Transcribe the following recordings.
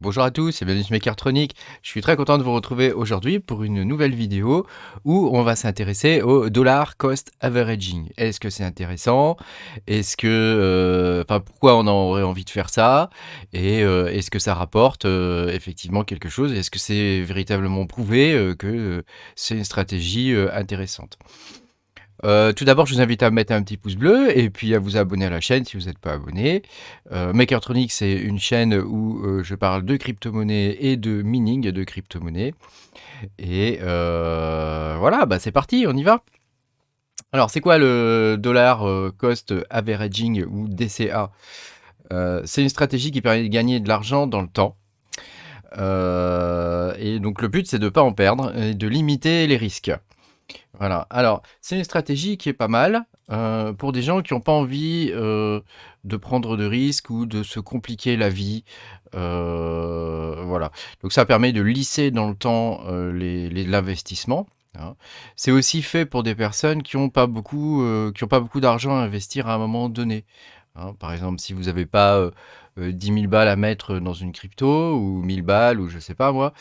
Bonjour à tous et bienvenue sur Mechatronic. Je suis très content de vous retrouver aujourd'hui pour une nouvelle vidéo où on va s'intéresser au dollar cost averaging. Est-ce que c'est intéressant? Pourquoi on aurait envie de faire ça? Et est-ce que ça rapporte effectivement quelque chose? Est-ce que c'est véritablement prouvé que c'est une stratégie intéressante? Tout d'abord, je vous invite à mettre un petit pouce bleu et puis à vous abonner à la chaîne si vous n'êtes pas abonné. Makertronic, c'est une chaîne où je parle de crypto-monnaie et de mining de crypto-monnaie. Et voilà, bah c'est parti, on y va. Alors, c'est quoi le dollar cost averaging ou DCA? C'est une stratégie qui permet de gagner de l'argent dans le temps. Et donc, le but, c'est de ne pas en perdre et de limiter les risques. Voilà, alors c'est une stratégie qui est pas mal pour des gens qui n'ont pas envie de prendre de risques ou de se compliquer la vie. Voilà, donc ça permet de lisser dans le temps l'investissement, hein. C'est aussi fait pour des personnes qui n'ont pas beaucoup d'argent à investir à un moment donné, hein. Par exemple, si vous n'avez pas 10 000 balles à mettre dans une crypto ou 1000 balles ou je sais pas moi,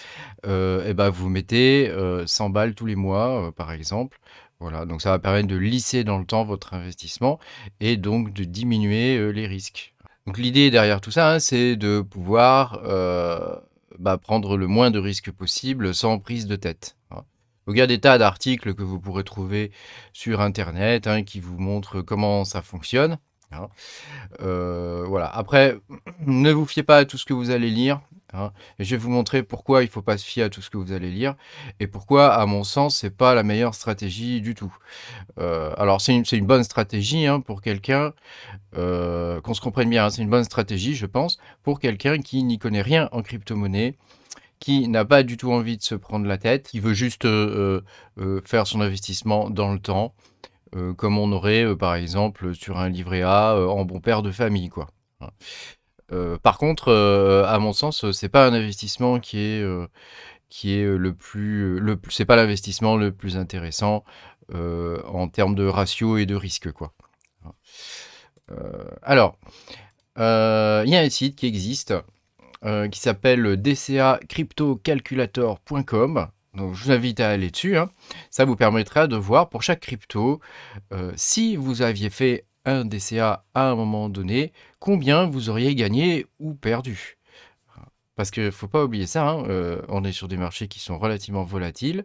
et bah, vous mettez 100 balles tous les mois, par exemple. Voilà, donc ça va permettre de lisser dans le temps votre investissement et donc de diminuer les risques. Donc l'idée derrière tout ça, hein, c'est de pouvoir prendre le moins de risques possible sans prise de tête, hein. Donc il y a des tas d'articles que vous pourrez trouver sur internet, hein, qui vous montrent comment ça fonctionne, hein. Voilà. Après, ne vous fiez pas à tout ce que vous allez lire, hein. Et je vais vous montrer pourquoi il ne faut pas se fier à tout ce que vous allez lire et pourquoi, à mon sens, c'est pas la meilleure stratégie du tout. Alors c'est une bonne stratégie, hein, pour quelqu'un, qu'on se comprenne bien, hein, c'est une bonne stratégie, je pense, pour quelqu'un qui n'y connaît rien en crypto-monnaie, qui n'a pas du tout envie de se prendre la tête, qui veut juste faire son investissement dans le temps, comme on aurait, par exemple, sur un livret A, en bon père de famille, quoi, hein. Par contre, à mon sens, c'est pas un investissement qui est c'est pas l'investissement le plus intéressant, en termes de ratio et de risque, quoi, hein. Alors, il y a un site qui existe, qui s'appelle dcacryptocalculator.com. Donc je vous invite à aller dessus, hein. Ça vous permettra de voir pour chaque crypto, si vous aviez fait un DCA à un moment donné, combien vous auriez gagné ou perdu. Parce qu'il ne faut pas oublier ça, hein, on est sur des marchés qui sont relativement volatiles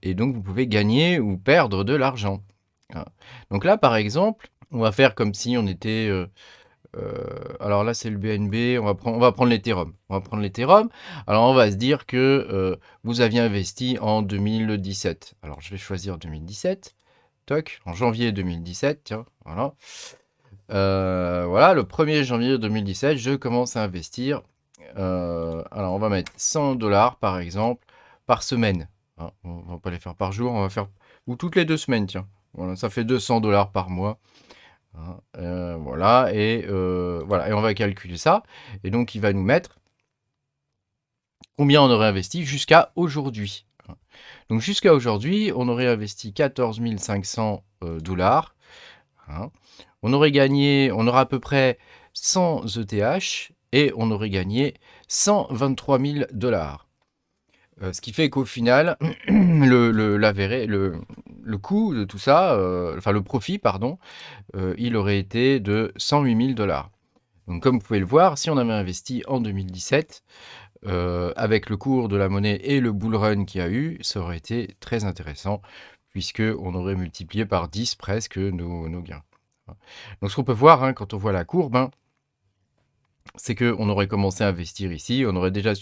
et donc vous pouvez gagner ou perdre de l'argent, hein. Donc là, par exemple, on va faire comme si on était, alors là, c'est le BNB, on va prendre l'Ethereum. On va prendre l'Ethereum. Alors, on va se dire que vous aviez investi en 2017. Alors, je vais choisir 2017. Toc, en janvier 2017, tiens, voilà. Voilà, le 1er janvier 2017, je commence à investir. Alors, on va mettre 100 dollars, par exemple, par semaine, hein. On va pas les faire par jour, on va faire... Ou toutes les 2 semaines, tiens. Voilà, ça fait 200 dollars par mois, hein. Voilà, et voilà, et on va calculer ça. Et donc, il va nous mettre combien on aurait investi jusqu'à aujourd'hui, hein. Donc, jusqu'à aujourd'hui, on aurait investi 14 500 dollars, hein. On aura à peu près 100 ETH et on aurait gagné 123 000 dollars. Ce qui fait qu'au final, le coût de tout ça, enfin le profit, pardon, il aurait été de 108 000 dollars. Donc comme vous pouvez le voir, si on avait investi en 2017, avec le cours de la monnaie et le bull run qu'il y a eu, ça aurait été très intéressant, puisqu'on aurait multiplié par 10 presque nos gains. Donc ce qu'on peut voir, hein, quand on voit la courbe, hein, c'est qu'on aurait commencé à investir ici, on aurait déjà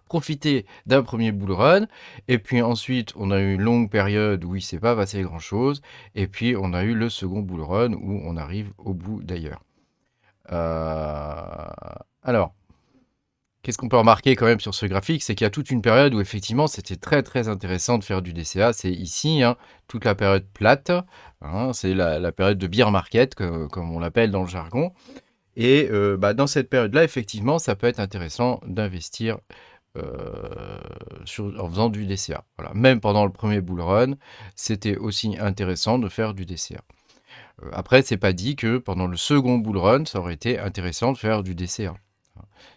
profité d'un premier bull run, et puis ensuite on a eu une longue période où il ne s'est pas passé grand chose, et puis on a eu le second bull run où on arrive au bout d'ailleurs. Alors, qu'est-ce qu'on peut remarquer quand même sur ce graphique, c'est qu'il y a toute une période où effectivement c'était très très intéressant de faire du DCA, c'est ici, hein, toute la période plate, hein, c'est la période de bear market, comme on l'appelle dans le jargon. Et dans cette période-là, effectivement, ça peut être intéressant d'investir en faisant du DCA. Voilà. Même pendant le premier bull run, c'était aussi intéressant de faire du DCA. Après, c'est pas dit que pendant le second bull run, ça aurait été intéressant de faire du DCA.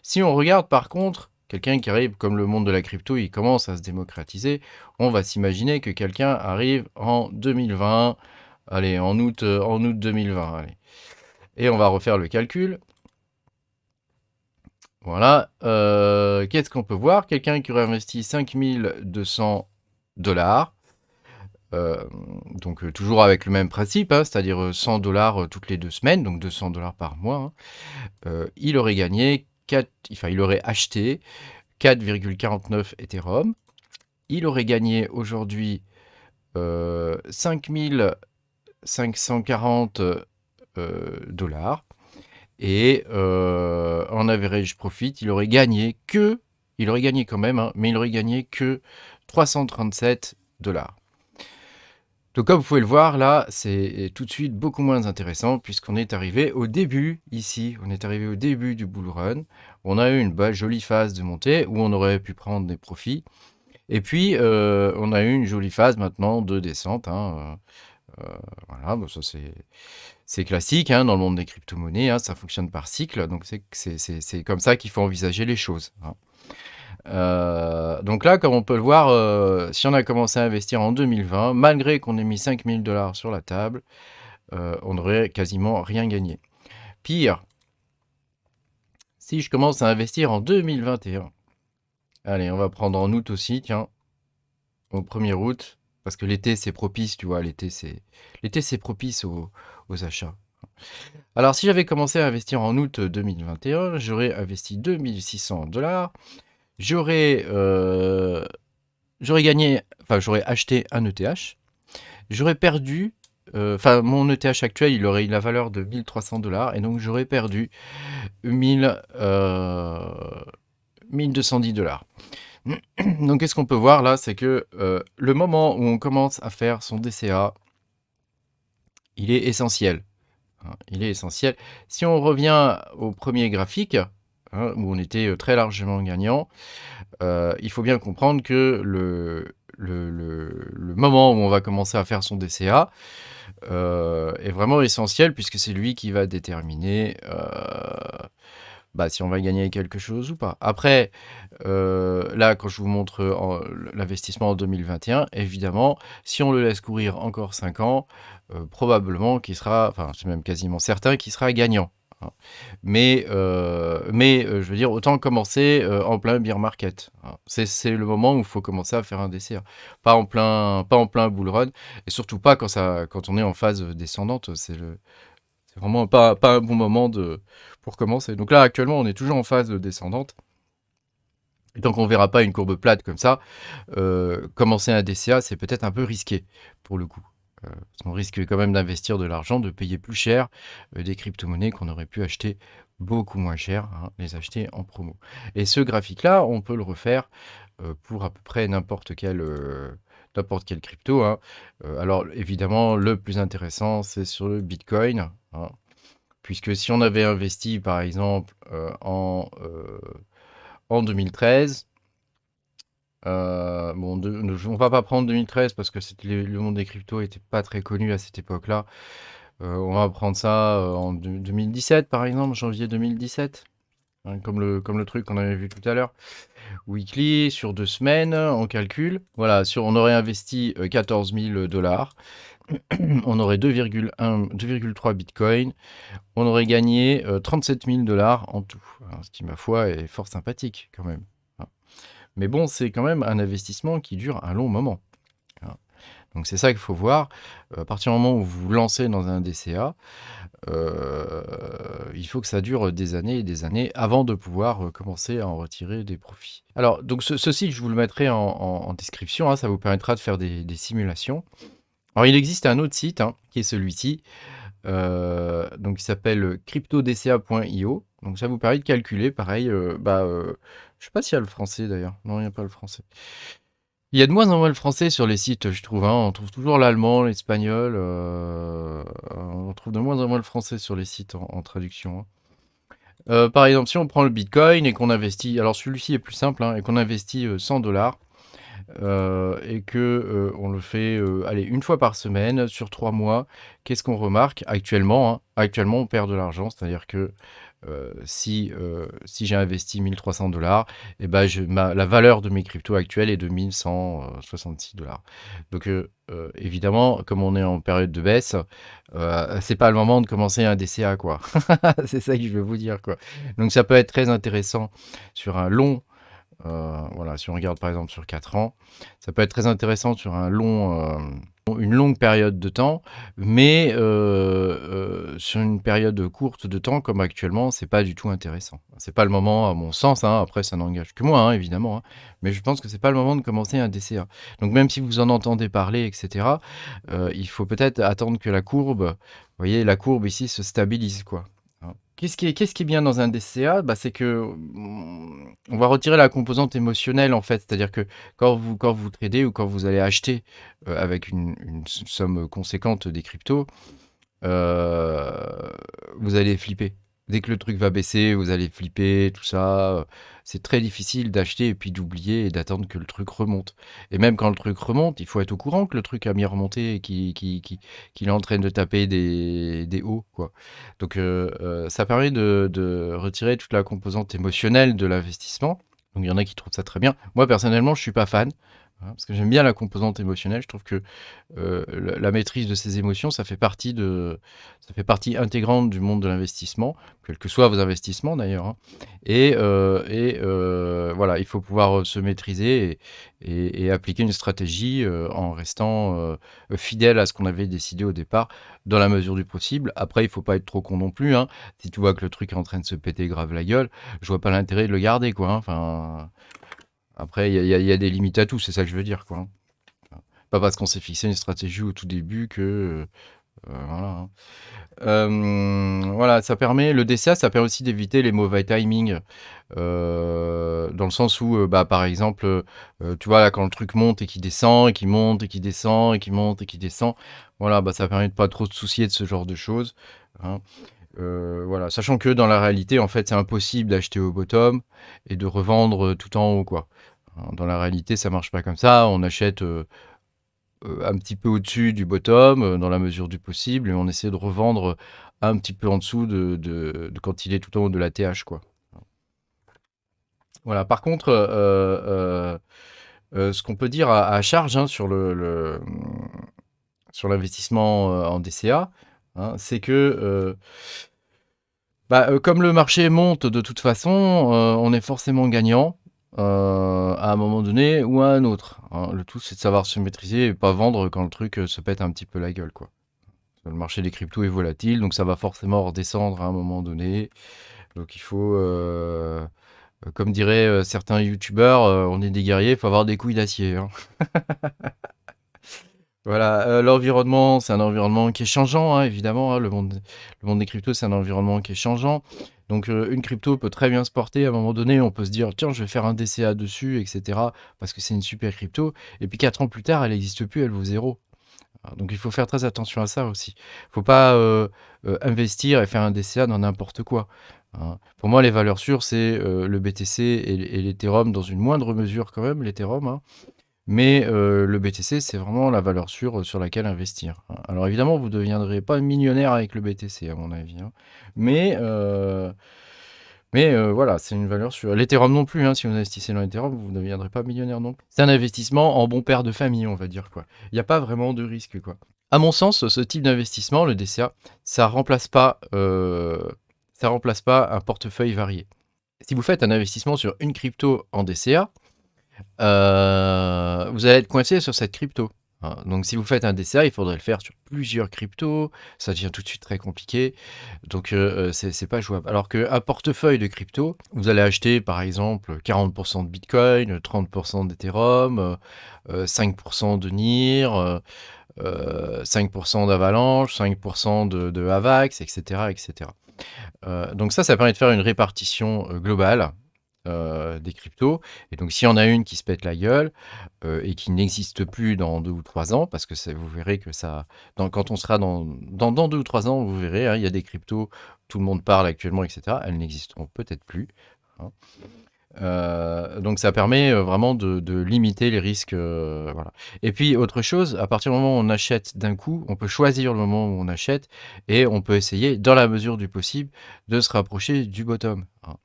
Si on regarde par contre, quelqu'un qui arrive comme le monde de la crypto, il commence à se démocratiser, on va s'imaginer que quelqu'un arrive en 2020, allez, en août 2020, allez. Et on va refaire le calcul. Voilà, qu'est-ce qu'on peut voir? Quelqu'un qui aurait investi 5 200 $, donc toujours avec le même principe, hein, c'est-à-dire 100 $ toutes les 2 semaines, donc 200 $ par mois, hein, il aurait gagné 4, enfin, il aurait acheté 4,49 Ethereum. Il aurait gagné aujourd'hui 5 540 $. Et en average profit, il aurait gagné quand même, hein, mais il aurait gagné que 337 $. Donc comme vous pouvez le voir, là, c'est tout de suite beaucoup moins intéressant puisqu'on est arrivé au début, ici, on est arrivé au début du bull run. On a eu une jolie phase de montée où on aurait pu prendre des profits. Et puis, on a eu une jolie phase maintenant de descente, hein, voilà, bah, ça c'est classique, hein, dans le monde des crypto-monnaies, hein, ça fonctionne par cycle, donc c'est comme ça qu'il faut envisager les choses, hein. Donc là, comme on peut le voir, si on a commencé à investir en 2020, malgré qu'on ait mis 5 000 $ sur la table, on n'aurait quasiment rien gagné. Pire, si je commence à investir en 2021, allez, on va prendre en août aussi, tiens, au 1er août, parce que l'été c'est propice, tu vois, l'été c'est propice aux achats. Alors si j'avais commencé à investir en août 2021, j'aurais investi 2 600 $, j'aurais gagné, enfin j'aurais acheté un ETH, j'aurais perdu, enfin mon ETH actuel il aurait eu la valeur de 1 300 $, et donc j'aurais perdu 1 210 $. Donc qu'est-ce qu'on peut voir là, c'est que le moment où on commence à faire son DCA, il est essentiel, hein, il est essentiel. Si on revient au premier graphique, hein, où on était très largement gagnant, il faut bien comprendre que le moment où on va commencer à faire son DCA est vraiment essentiel puisque c'est lui qui va déterminer bah, si on va gagner quelque chose ou pas. Après, là, quand je vous montre l'investissement en 2021, évidemment, si on le laisse courir encore 5 ans, probablement qu'il sera, enfin, c'est même quasiment certain qu'il sera gagnant, hein. Mais je veux dire, autant commencer en plein bear market, hein. C'est le moment où il faut commencer à faire un DCA. Pas en plein bull run, et surtout pas quand on est en phase descendante. C'est vraiment pas un bon moment pour commencer. Donc là, actuellement, on est toujours en phase descendante. Et tant qu'on ne verra pas une courbe plate comme ça, commencer un DCA, c'est peut-être un peu risqué, pour le coup. Parce qu'on risque quand même d'investir de l'argent, de payer plus cher des crypto-monnaies qu'on aurait pu acheter beaucoup moins cher, hein, les acheter en promo. Et ce graphique-là, on peut le refaire pour à peu près n'importe quelle crypto, hein. Alors évidemment, le plus intéressant, c'est sur le Bitcoin, hein, puisque si on avait investi par exemple en 2013, bon, on va pas prendre 2013 parce que le monde des cryptos était pas très connu à cette époque-là. On va prendre ça en 2017 par exemple, janvier 2017, hein, comme le truc qu'on avait vu tout à l'heure. Weekly, sur 2 semaines, on calcule. Voilà, on aurait investi 14 000 $. On aurait 2,3 bitcoins. On aurait gagné 37 000 $ en tout, hein, ce qui, ma foi, est fort sympathique quand même, hein. Mais bon, c'est quand même un investissement qui dure un long moment, hein. Donc c'est ça qu'il faut voir. À partir du moment où vous vous lancez dans un DCA, il faut que ça dure des années et des années avant de pouvoir commencer à en retirer des profits. Alors, donc ce site, je vous le mettrai en description, hein, ça vous permettra de faire des simulations. Alors, il existe un autre site, hein, qui est celui-ci, donc il s'appelle cryptodca.io. Donc ça vous permet de calculer, pareil, je sais pas s'il y a le français d'ailleurs. Non, il n'y a pas le français. Il y a de moins en moins le français sur les sites, je trouve, hein. On trouve toujours l'allemand, l'espagnol, on trouve de moins en moins le français sur les sites en traduction, hein. Par exemple, si on prend le Bitcoin et qu'on investit, alors celui-ci est plus simple, hein, et qu'on investit 100 $, et que on le fait allez, une fois par semaine sur 3 mois, qu'est-ce qu'on remarque actuellement, hein? Actuellement, on perd de l'argent, c'est-à-dire que Si j'ai investi 1 300 $ et ben la valeur de mes cryptos actuelles est de 1 166 $. Donc, évidemment, comme on est en période de baisse, c'est pas le moment de commencer un DCA, quoi. C'est ça que je veux vous dire, quoi. Donc ça peut être très intéressant sur un long, voilà, si on regarde par exemple sur 4 ans, ça peut être très intéressant sur une longue période de temps, mais sur une période courte de temps comme actuellement, c'est pas du tout intéressant. C'est pas le moment à mon sens, hein, après ça n'engage que moi, hein, évidemment, hein, mais je pense que c'est pas le moment de commencer un DCA. Donc même si vous en entendez parler et cetera, il faut peut-être attendre que la courbe, vous voyez, la courbe ici se stabilise, quoi. Hein. Qu'est-ce qui est bien dans un DCA? Bah, c'est que, on va retirer la composante émotionnelle, en fait. C'est-à-dire que quand vous tradez ou quand vous allez acheter, avec une somme conséquente des cryptos, heu, vous allez flipper. Dès que le truc va baisser, vous allez flipper, tout ça, c'est très difficile d'acheter et puis d'oublier et d'attendre que le truc remonte. Et même quand le truc remonte, il faut être au courant que le truc a bien remonté et qu'il est en train de taper des hauts, quoi. Donc, ça permet de retirer toute la composante émotionnelle de l'investissement. Donc il y en a qui trouvent ça très bien. Moi personnellement, je suis pas fan, hein, parce que j'aime bien la composante émotionnelle. Je trouve que la maîtrise de ses émotions, ça fait partie intégrante du monde de l'investissement, quels que soient vos investissements d'ailleurs, hein. Voilà, il faut pouvoir se maîtriser et appliquer une stratégie en restant fidèle à ce qu'on avait décidé au départ, dans la mesure du possible. Après, il faut pas être trop con non plus, hein. Si tu vois que le truc est en train de se péter grave la gueule, je vois pas l'intérêt de le garder, quoi, hein. Enfin, après, il y a des limites à tout, c'est ça que je veux dire, quoi, hein. Pas parce qu'on s'est fixé une stratégie au tout début que, voilà, hein. Voilà, le DCA, ça permet aussi d'éviter les mauvais timings, dans le sens où, bah, par exemple, tu vois, là, quand le truc monte et qu'il descend et qu'il monte et qu'il descend et qu'il monte et qu'il descend, voilà, bah, ça permet de pas trop se soucier de ce genre de choses, hein. Voilà, sachant que dans la réalité, en fait, c'est impossible d'acheter au bottom et de revendre, tout en haut, quoi. Hein, dans la réalité, ça marche pas comme ça. On achète, un petit peu au-dessus du bottom, dans la mesure du possible et on essaie de revendre, un petit peu en dessous de quand il est tout en haut de la TH, quoi. Voilà, par contre, ce qu'on peut dire à charge, hein, sur l'investissement, en DCA, hein, c'est que, bah, comme le marché monte de toute façon, on est forcément gagnant, à un moment donné ou à un autre, hein. Le tout, c'est de savoir se maîtriser et pas vendre quand le truc, se pète un petit peu la gueule, quoi. Le marché des cryptos est volatile, donc ça va forcément redescendre à un moment donné. Donc il faut, comme diraient, certains youtubeurs, on est des guerriers, il faut avoir des couilles d'acier, hein. Voilà, l'environnement, c'est un environnement qui est changeant, hein, évidemment, hein, le monde des cryptos, c'est un environnement qui est changeant. Donc, une crypto peut très bien se porter. À un moment donné, on peut se dire: «Tiens, je vais faire un DCA dessus» et cetera, parce que c'est une super crypto et puis 4 ans plus tard, elle n'existe plus, elle vaut zéro. Donc il faut faire très attention à ça aussi. Faut pas, investir et faire un DCA dans n'importe quoi, hein. Pour moi, les valeurs sûres, c'est, le BTC et l'Ethereum dans une moindre mesure quand même, l'Ethereum, hein. Mais, le BTC, c'est vraiment la valeur sûre, sur laquelle investir, hein. Alors évidemment, vous ne deviendrez pas millionnaire avec le BTC à mon avis, hein. Mais, voilà, c'est une valeur sûre. L'Ethereum non plus, hein, si vous investissez dans l'Ethereum, vous ne deviendrez pas millionnaire non plus. C'est un investissement en bon père de famille, on va dire, quoi. Il y a pas vraiment de risque, quoi. À mon sens, ce type d'investissement, le DCA, ça remplace pas, un portefeuille varié. Si vous faites un investissement sur une crypto en DCA, vous allez être coincé sur cette crypto, hein. Donc si vous faites un DCA, il faudrait le faire sur plusieurs cryptos, ça devient tout de suite très compliqué. Donc c'est pas jouable. Alors qu'un portefeuille de crypto, vous allez acheter par exemple 40 de Bitcoin, 30 d'Ethereum, 5 de NIR, 5 d'Avalanche, 5 de Avax, et cetera, et cetera. Donc ça permet de faire une répartition, globale, des cryptos et donc s'il y en a une qui se pète la gueule, et qui n'existe plus dans 2 ou 3 ans parce que vous verrez que ça quand on sera dans 2 ou 3 ans, vous verrez, hein, il y a des cryptos, tout le monde parle actuellement et cetera, elles n'existeront peut-être plus, hein. Donc ça permet, vraiment de limiter les risques, voilà. Et puis autre chose, à partir du moment où on achète d'un coup, on peut choisir le moment où on achète et on peut essayer, dans la mesure du possible, de se rapprocher du bottom, hein.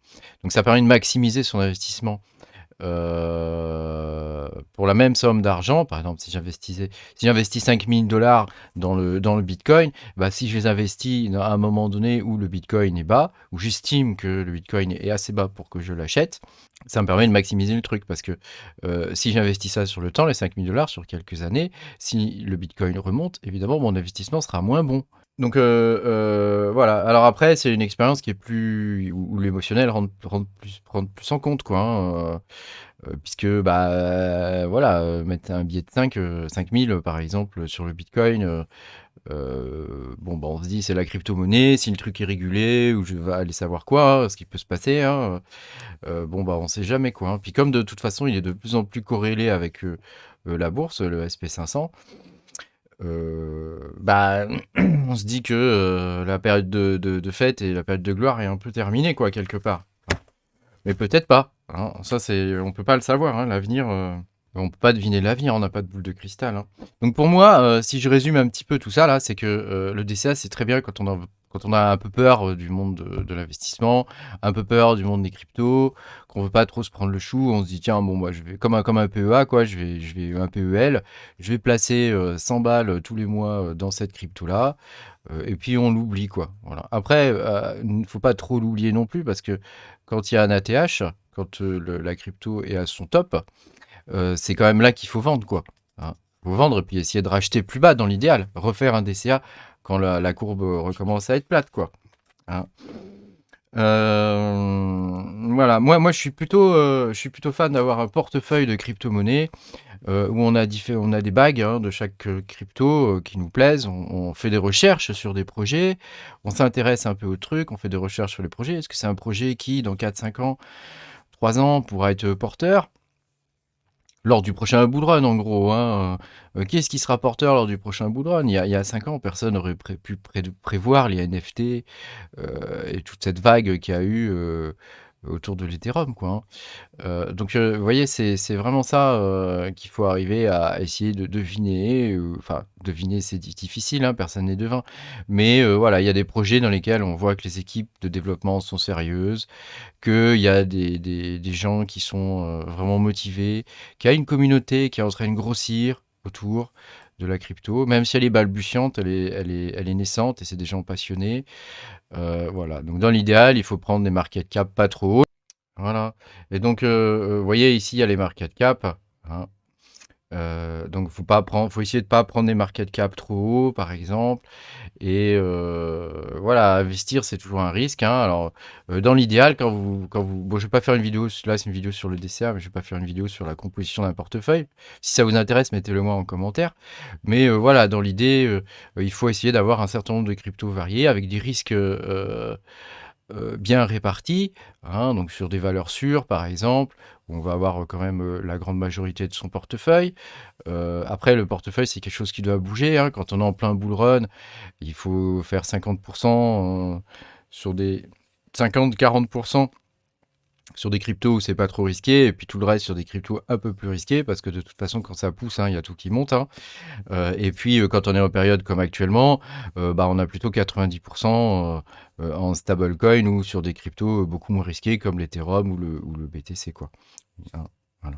Donc ça permet de maximiser son investissement. Pour la même somme d'argent, par exemple, si j'investis 5 000 $ dans le bitcoin, bah, si je les investis à un moment donné où le bitcoin est bas, où j'estime que le bitcoin est assez bas pour que je l'achète, ça me permet de maximiser le truc parce que si j'investis ça sur le temps, les 5 000 $ sur quelques années, si le bitcoin remonte, évidemment, mon investissement sera moins bon. Donc voilà. Alors après, c'est une expérience qui est plus où l'émotionnel rentre plus en compte, quoi, hein, puisque, bah, voilà, mettre un billet de 5 000 par exemple, sur le bitcoin, bon, bah, on se dit: «C'est la crypto-monnaie, si le truc est régulé ou je vais aller savoir quoi, hein, ce qui peut se passer», hein, bon, bah, on sait jamais, quoi, hein. Puis comme de toute façon, il est de plus en plus corrélé avec, la bourse, le SP 500, bah, on se dit que, la période de fête et la période de gloire est un peu terminée, quoi, quelque part. Mais peut-être pas, hein. Ça, on peut pas le savoir, hein, l'avenir, on peut pas deviner l'avenir, on n'a pas de boule de cristal, hein. Donc pour moi, si je résume un petit peu tout ça là, c'est que, le DCA, c'est très bien quand on a un peu peur, du monde de l'investissement, un peu peur du monde des cryptos, qu'on veut pas trop se prendre le chou. On se dit: «Tiens, bon, moi, je vais comme un PEA, quoi, je vais un PEL, je vais placer, 100 balles, tous les mois, dans cette crypto-là», et puis on l'oublie, quoi. Voilà. Après, il faut pas trop l'oublier non plus parce que quand il y a un ATH, quand, la crypto est à son top, c'est quand même là qu'il faut vendre, quoi, hein. Faut vendre et puis essayer de racheter plus bas dans l'idéal. Refaire un DCA quand la courbe, recommence à être plate, quoi, hein. Voilà, moi je suis plutôt fan d'avoir un portefeuille de crypto-monnaies, où on a des bagues, hein, de chaque, crypto, qui nous plaisent. On fait des recherches sur des projets, on s'intéresse un peu au truc, on fait des recherches sur les projets. Est-ce que c'est un projet qui, dans 4-5 ans, 3 ans, pourra être porteur? Lors du prochain bull run, en gros, hein, qu'est-ce qui sera porteur lors du prochain bull run? Il y a 5 ans, personne n'aurait pu prévoir les NFT, et toute cette vague qu'il y a eu, autour de l'Ethereum, quoi, hein. Donc vous voyez, c'est vraiment ça, qu'il faut arriver à essayer de deviner, enfin deviner, c'est difficile, hein, personne n'est devin. Mais voilà, il y a des projets dans lesquels on voit que les équipes de développement sont sérieuses, qu'il y a des gens qui sont, vraiment motivés, qu'il y a une communauté qui est en train de grossir autour de la crypto. Même si elle est balbutiante, elle est naissante et c'est des gens passionnés. Voilà, donc dans l'idéal, il faut prendre des market cap pas trop hauts. Voilà. Et donc vous voyez ici, il y a les market cap, hein. Donc faut essayer de pas prendre des market cap trop hauts, par exemple. Et voilà, investir, c'est toujours un risque, hein. Alors, dans l'idéal, quand vous bon, je vais pas faire une vidéo, là, c'est une vidéo sur le DCA, mais je vais pas faire une vidéo sur la composition d'un portefeuille. Si ça vous intéresse, mettez-le moi en commentaire. Mais voilà, dans l'idée, il faut essayer d'avoir un certain nombre de cryptos variés avec des risques, bien répartis, hein, donc sur des valeurs sûres, par exemple, où on va avoir, quand même, la grande majorité de son portefeuille. Après le portefeuille, c'est quelque chose qui doit bouger, hein. Quand on est en plein bull run, il faut faire 50 sur des 50-40 sur des cryptos où c'est pas trop risqué et puis tout le reste sur des cryptos un peu plus risqués parce que de toute façon, quand ça pousse, hein, il y a tout qui monte, hein. Et puis, quand on est en période comme actuellement, bah, on a plutôt 90 en stablecoin ou sur des cryptos, beaucoup moins risqués comme l'Ethereum ou le BTC, quoi. Hein, voilà.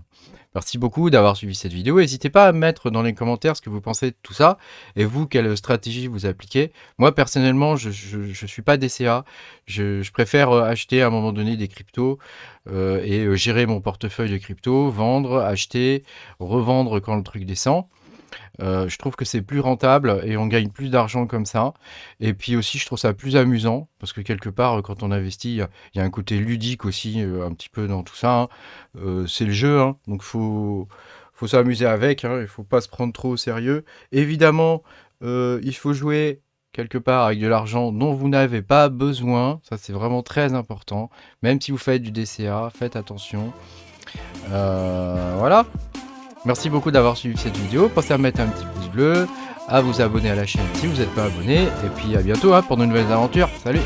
Merci beaucoup d'avoir suivi cette vidéo. N'hésitez pas à mettre dans les commentaires ce que vous pensez de tout ça et vous, quelle stratégie vous appliquez. Moi, personnellement, je suis pas DCA. Je préfère, acheter à un moment donné des cryptos, et gérer mon portefeuille de cryptos, vendre, acheter, revendre quand le truc descend. Je trouve que c'est plus rentable et on gagne plus d'argent comme ça. Et puis aussi, je trouve ça plus amusant parce que quelque part, quand on investit, il y a un côté ludique aussi, un petit peu dans tout ça, hein. C'est le jeu, hein, donc faut s'amuser avec, hein, il faut pas se prendre trop au sérieux. Évidemment, il faut jouer quelque part avec de l'argent dont vous n'avez pas besoin. Ça, c'est vraiment très important. Même si vous faites du DCA, faites attention. Voilà. Merci beaucoup d'avoir suivi cette vidéo. Pensez à mettre un petit pouce bleu, à vous abonner à la chaîne si vous n'êtes pas abonné. Et puis à bientôt, hein, pour de nouvelles aventures. Salut!